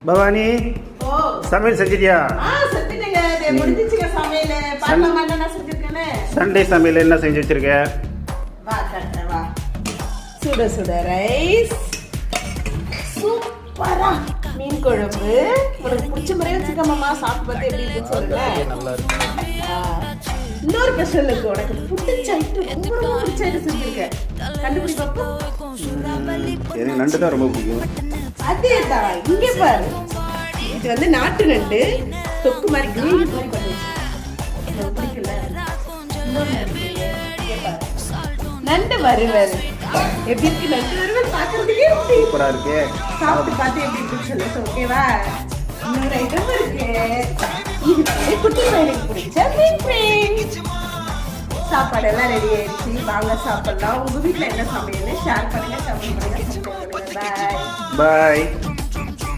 பவானி ஓ சமையல் செஞ்சிட்டியா? செஞ்சுட்டேங்க. முடிஞ்சிச்சுங்க சமையல். பார்க்கலாம் என்ன செஞ்சிருக்கேன்னு. சண்டே சமையல் என்ன செஞ்சு வச்சிருக்க? வா கட்ட வா. சுட சுட ரைஸ், சூப்பரா மீன் குழம்பு. உனக்கு பிடிச்ச மாதிரியே வச்சுக்கம்மா. சாப்பிட்டு பார்த்து எப்படி இருக்குன்னு சொல்லுங்க. நல்லா இருக்கு. இன்னொரு ஸ்பெஷல் இருக்கு. உனக்கு பிடிச்ச ஐட்டம், ரொம்ப பிடிச்ச ஐட்டம் செஞ்சிருக்கேன். கண்டுபிடி பாப்போம். எனக்கு நண்டு தான் ரொம்ப பிடிக்கும். அதேதான். இங்க பாரு, இது வந்து நாட்டு நண்டு. தொக்கு மாதிரி கிரேவி மாதிரி பண்ணி வச்சிருக்கேன். பிடிக்கல. நண்டு வறுவல் எப்படி இருக்கு? நண்டு வறுவல் பார்க்கறதுக்கே சூப்பரா இருக்கு. சாப்பிட்டு பார்த்து எப்படி இருக்குன்னு சொல்லு. ஓகேவா? இன்னொரு ஐட்டம் இருக்கு. இது வந்து குட்டி பையனுக்கு பிடிச்ச மீன் ஃப்ரை. சாப்பாடு எல்லாம் ரெடி ஆயிடுச்சு. வாங்க சாப்பிடலாம். உங்க வீட்டுல என்ன சமையல் ஷேர் பண்ணுங்க, கமெண்ட் பண்ணுங்க. பாய் பாய்.